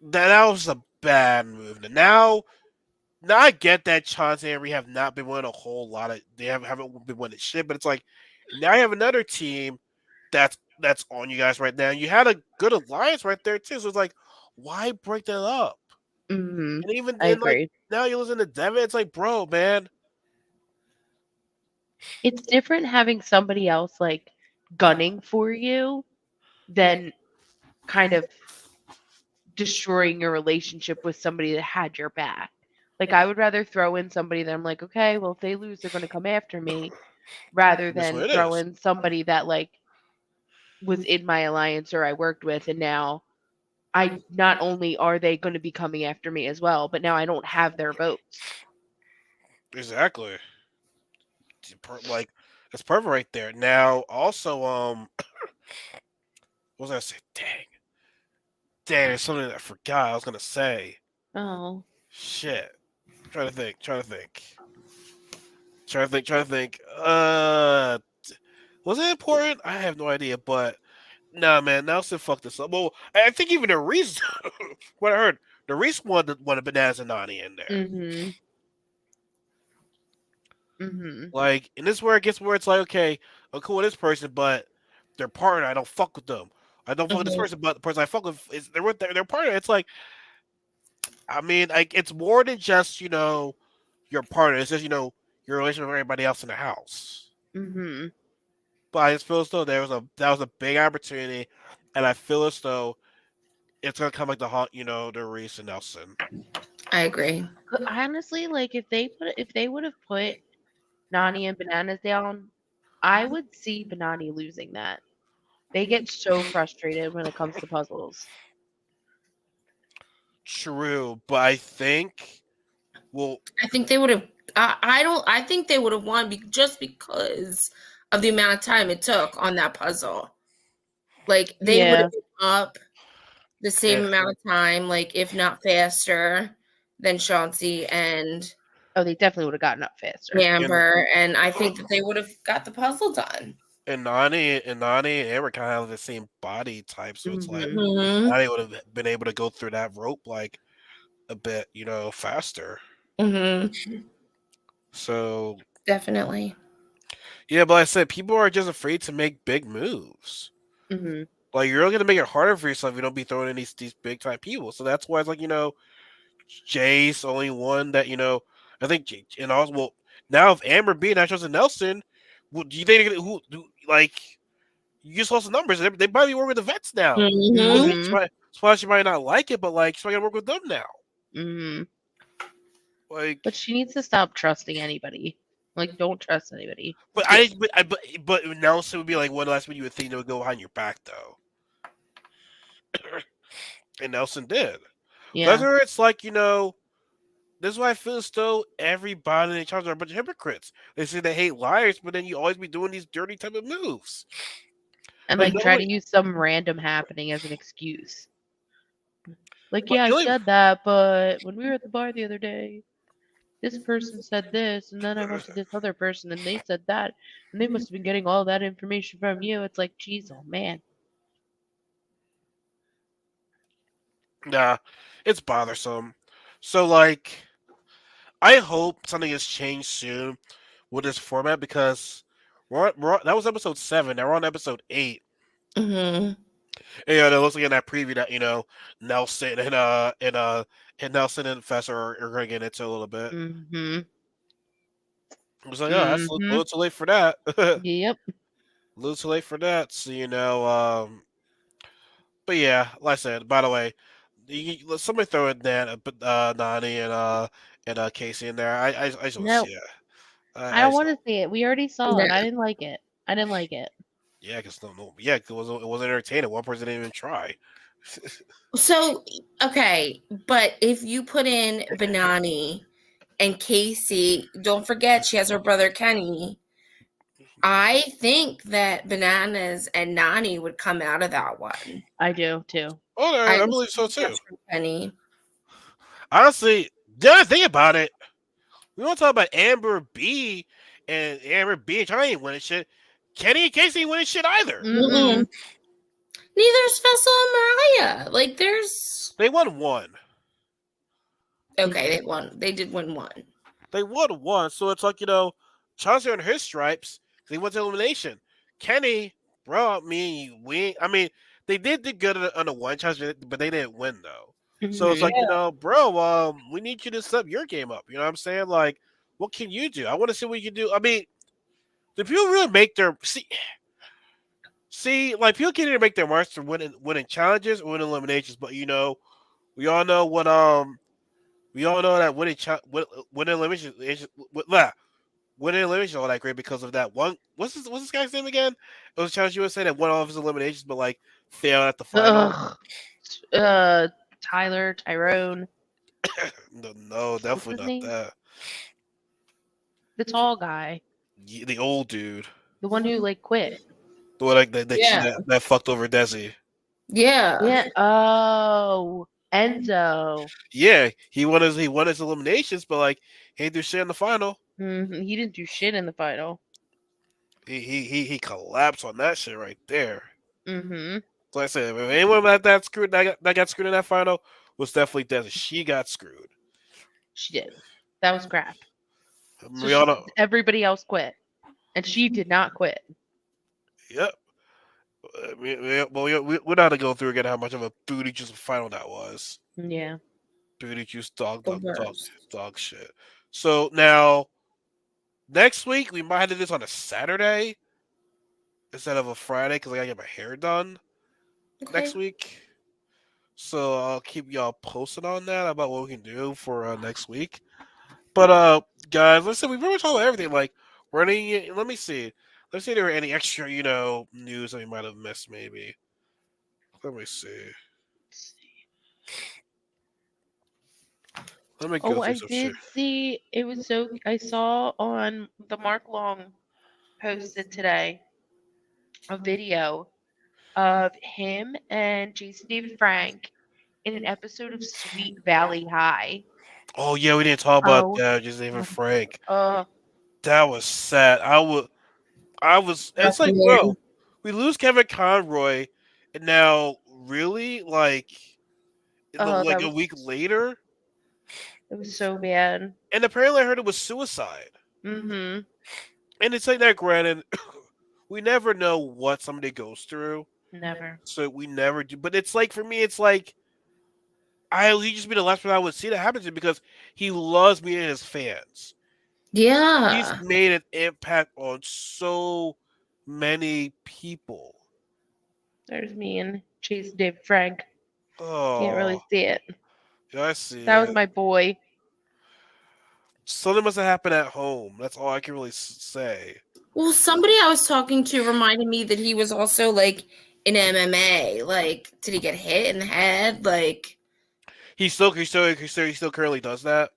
that was a bad move. Now I get that Chauncey and Rhea have not been winning a whole lot of they haven't been winning shit, but it's like now you have another team that's on you guys right now. You had a good alliance right there too. So it's like, why break that up? mm, And even I then, like agree. now you listen to Devin, it's like, bro, man, It's different having somebody else like gunning for you than kind of destroying your relationship with somebody that had your back. Like I would rather throw in somebody that I'm like, okay, well if they lose, they're going to come after me, rather that's than what it throw is. in somebody that like was in my alliance or I worked with, and now I not only are they going to be coming after me as well, but now I don't have their votes. Exactly. Like that's perfect right there. Now also, what was I say? Dang, there's something that I forgot I was gonna say. Oh, Shit. Trying to think. Was it important? I have no idea, but nah, man, Nelson fucked this up. Well, I think even the Reese, what I heard, the Reese won a Bananas and Nani in there. mhm, mhm, Like, and this is where it gets where it's like, okay, I'm cool with this person, but their partner, I don't fuck with them. I don't fuck with this Mhm. person, but the person I fuck with is they're with their partner. It's like, I mean, like it's more than just your partner. It's just your relationship with everybody else in the house. mhm. But I just feel as though that was a big opportunity, and I feel as though it's gonna come like the hot, the Reese and Nelson. I agree. Honestly, like if they would have put Nani and Bananas down, I would see Banani losing that. They get so frustrated when it comes to puzzles. True, but I think well, I think they would have. I don't. I think they would have won just because of the amount of time it took on that puzzle. Like they would Yeah. have been up the same eh, amount of time, like if not faster, than Chauncey and Oh, they definitely would have gotten up faster. and Amber, and I think that they would have got the puzzle done. Nani and Amber kind of have the same body type, so it's like Mhm. Mhm. Nani would have been able to go through that rope like a bit, faster. Mhm. So Definitely. yeah, but like I said, people are just afraid to make big moves. Mhm. Like you're really gonna make it harder for yourself if you don't be throwing in these big time people. So that's why it's like Jay's only one that I think and also well now if Amber beat Nachos and Nelson, do you think like you just lost the numbers? They might be working with the vets now. Well, Mhm. Mhm. she might not like it, but like she's gotta work with them now. Mhm. Like, But she needs to stop trusting anybody. Like, don't trust anybody. but Yeah. but Nelson would be like one of the last people you would think they would go behind your back though, and Nelson did. So that's Yeah. where it's like this is why I feel as though everybody in the charge are a bunch of hypocrites. They say they hate liars, but then you always be doing these dirty type of moves. And Like like the try only, to use some random happening as an excuse. Like, but yeah, I the only, said that, but when we were at the bar the other day, this person said this, and then I went to this other person and they said that, and they must have been getting all that information from you. It's like, geez, oh man. nah, it's bothersome. So like, I hope something has changed soon with this format because that was episode 7. Now we're on episode 8. Mhm. And, they're looking at that preview that Nelson and Nelson and Fester are going to get into a little bit. Mm-hmm. I was like, oh, that's a Mhm. little too late for that. A Yep. little too late for that. So but yeah, like I said. By the way, let somebody throw in Nani and Kasey in there. I just want to No, see it. I I don't just want to see it. We already saw No. it. I didn't like it. I didn't like it. yeah, because no, yeah, 'cause it wasn't entertaining. One person didn't even try. So, okay, but if you put in Benani and Kasey, don't forget she has her brother Kenny. I think that Bananas and Nani would come out of that one. I do too. Oh, I I don't believe so see too. much from Kenny. Honestly, the other thing about it, we want to talk about Amber B and Johnny ain't winning shit. Kenny and Casey ain't winning shit either. Mm-mm. Neither's Vessel and Mariah. Like, there's They won one. okay. They won. They did win one. They won one. So it's like, Chauncey on his stripes because he went to elimination. Kenny, bro, I mean, they did good on the one challenge, but they didn't win though. So it's Mhm. like, bro, we need you to step your game up. You know what I'm saying? Like, what can you do? I want to see what you can do. I mean, do people really make their like people can either make their marks to winning challenges or winning eliminations, but we all know what we all know that winning eliminations winning eliminations all that great because of that one. What's this guy's name again? It was Challenge USA that won all of his eliminations, but like failed at the final. Ugh. Tyler, Tyrone. No, What's definitely his not name? that. The tall guy. The old dude, The one who like quit. the one like Yeah. that fucked over Desi. Yeah. Yeah. Oh, Enzo. Yeah, he won his eliminations, but like he didn't do shit in the final. He didn't do shit in the final. He collapsed on that shit right there. Mm-hmm. So like I said, if anyone that got screwed in that final was definitely Desi. She got screwed. She did. That was crap. So We all know. everybody else quit, and she did not quit. Yep. We're not gonna go through again how much of a booty juice final that was. Yeah. Booty juice dog The dog dog worst. dog shit. So now next week we might have to do this on a Saturday instead of a Friday because I gotta get my hair done next Okay. week. So I'll keep y'all posted on that about what we can do for next week. But guys, listen, we pretty much talked about everything. Like, let me see. Let's see if there were any extra, news that we might have missed. Maybe. Let me see. Let me go Oh, through I some shit. did see. It was so. I saw on the Mark Long posted today a video of him and Jason David Frank in an episode of Sweet Valley High. Oh yeah, we didn't talk about Oh, that. Just even Frank. uh, That was sad. I was. It's That's like, bro, weird. we lose Kevin Conroy, and now really like a that week later, was so bad. and apparently I heard it was suicide. Mm-hmm. And it's like that. Granted, we never know what somebody goes through, Never. so we never do. But it's like for me, it's like he just be the last person I would see that happen to because he loves me and his fans. He's Yeah. made an impact on so many people. There's me and Jason David Frank. Can't really Oh, see it. yeah, I see That was it. my boy. Something must have happened at home. That's all I can really say. Well, somebody I was talking to reminded me that he was also like in MMA. Like, did he get hit in the head? Like, He still currently does that.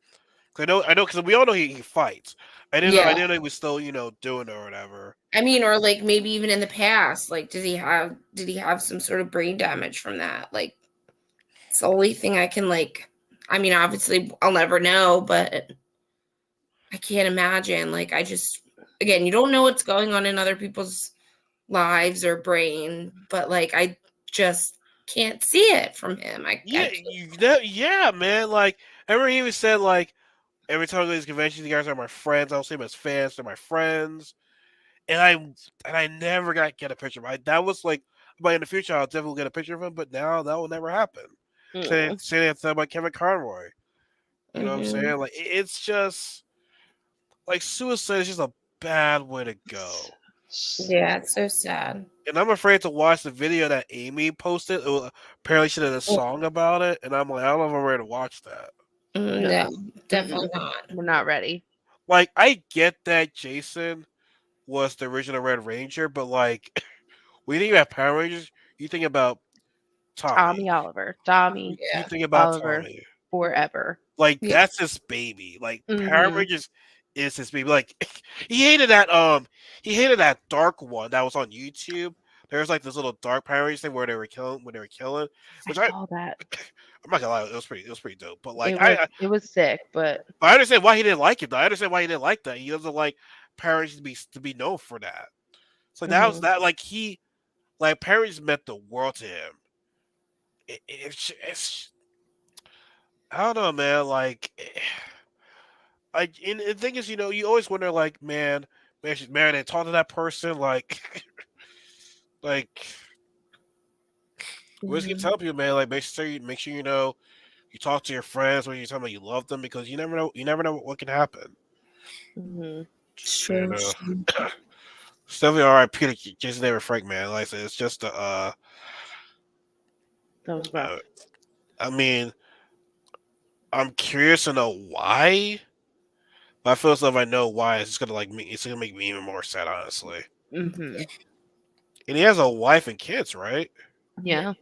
'Cause I know, because we all know he fights. I yeah. didn't know he was still, doing it or whatever. I mean, or like maybe even in the past. Like, did he have some sort of brain damage from that? Like, it's the only thing I can like. I mean, obviously, I'll never know, but I can't imagine. Like, I just again, you don't know what's going on in other people's lives or brain, but like, I just can't see it from him. I Yeah, can't. yeah, man. Like, I remember he even said, like, every time I go to these conventions, you guys are my friends. I don't see them as fans; they're my friends. And I never got get a picture. That was like, but in the future, I'll definitely get a picture of him. But now that will never happen. Mm. Say that about Kevin Conroy. You know what I'm Mhm. saying? Like, it's just Like suicide is just a bad way to go. Yeah, it's so sad. And I'm afraid to watch the video that Amy posted. Apparently, she did a song about it, and I'm like, I don't know if I'm ready to watch that. No, No. definitely Mm-mm. not. We're not ready. Like, I get that Jason was the original Red Ranger, but like, when you think about Power Rangers, you think about Tommy. Tommy Oliver. Tommy You Yeah. think about Oliver Tommy. forever. Like Yeah. that's his baby. Like Power Mm-hmm. Rangers is his baby. Like he hated that he hated that dark one that was on YouTube. There was like this little dark Power Rangers thing where they were killing, I which I saw that. I'm not gonna lie, it was pretty dope. But like I It was sick, but I understand why he didn't like it though. I understand why he didn't like that. He doesn't like Power Rangers to be known for that. So that was mhm. that like he like Power Rangers meant the world to him. It's I don't know, man. Like and the thing is, you always wonder, like, man, she's married and talk to that person, like, like, we always keep Mhm. telling people, man, like, make sure you talk to your friends when you tell them you love them because you never know what can happen. Mhm. It's You true. know, It's true. it's definitely all right. Peter, Jason David Frank, man. Like I said, it's just That was rough. uh, I mean, I'm curious to know why, but I feel as though if I know why, it's just gonna it's gonna make me even more sad, honestly. Mhm. And he has a wife and kids, right? Yeah. Yeah.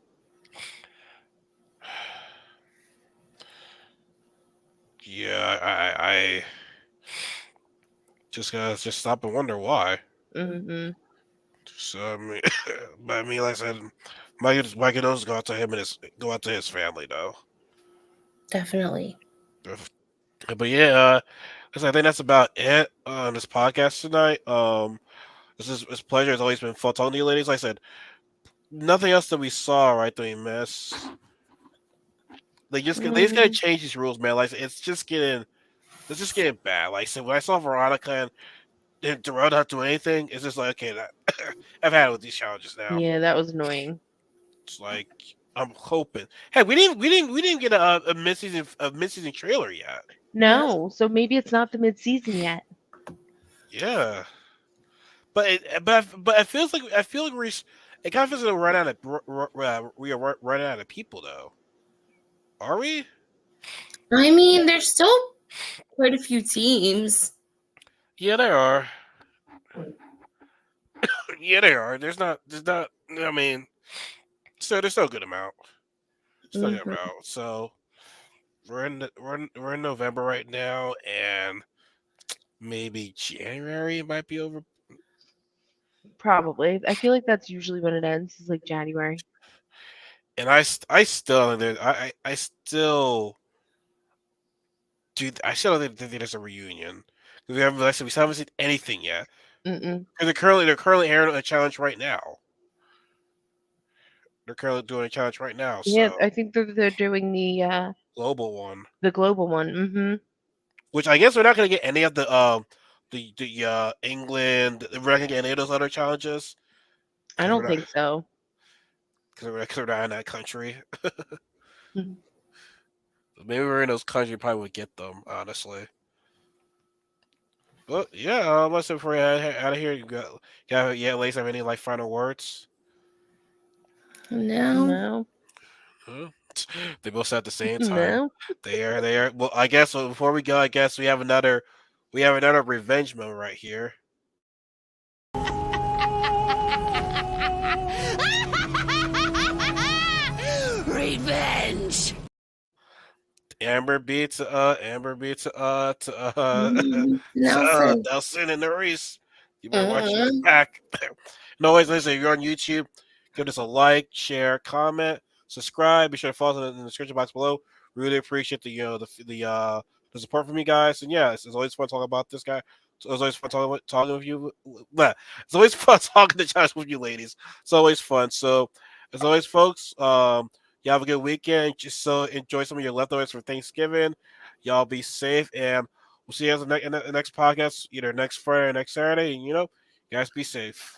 Yeah, I just gotta just stop and wonder why. Mhm. So I mean, but I mean, like I said, my condolences go out to his family though. Definitely. But yeah, I think that's about it on this podcast tonight. It's a pleasure. It's always been fun talking to you, ladies. Like I said, nothing else that we saw right that we missed. They just gotta Mm, change these rules, man. Like it's just getting bad. Like I said, when I saw Veronica and Darrell not do anything, it's just like okay, I've had it with these challenges now. yeah, that was annoying. It's like I'm hoping. Hey, we didn't get a mid season trailer yet. No. No, so maybe it's not the mid-season yet. Yeah, but I feel like it kind of feels like we're running out of we are running out of people though. Are we? I mean, there's still quite a few teams. Yeah, there are. Yeah, there are. There's not. I mean, there's still a good amount. Still a good Mhm. amount. So we're in November right now, and maybe January might be over. Probably. I feel like that's usually when it ends, is like January. And I still I still I still don't think there's a reunion because we haven't like I said, we still haven't seen anything yet. Mm-mm. Because they're currently airing a challenge right now. They're currently doing a challenge right now, Yeah, so I think they're doing global one. the global one. Mm-hmm. Which I guess we're not gonna get any of the England. We're not gonna get any of those other challenges I don't think so. because we're not in that country. Mhm. Maybe we're in those countries, probably would get them honestly. But yeah, let's say before we out of here, yeah, Lace, have any like final words? No. No. Huh? They both said at the same time. No. They are. Well, I guess before we go, I guess we have another revenge moment right here. Revenge! Amber beats Nelson. Nelson and Reese. You better watch your Mhm. back. No, always listen. If you're on YouTube, give us a like, share, comment, subscribe. Be sure to follow us in the description box below. Really appreciate the support from you guys. And yeah, it's always fun talking about this guy. It's always fun talking with you. Blah. It's always fun talking to Josh with you ladies. It's always fun. So as always, folks, you have a good weekend. Just so enjoy some of your leftovers for Thanksgiving. Y'all be safe, and we'll see you guys in the next podcast, either next Friday or next Saturday. And you guys be safe.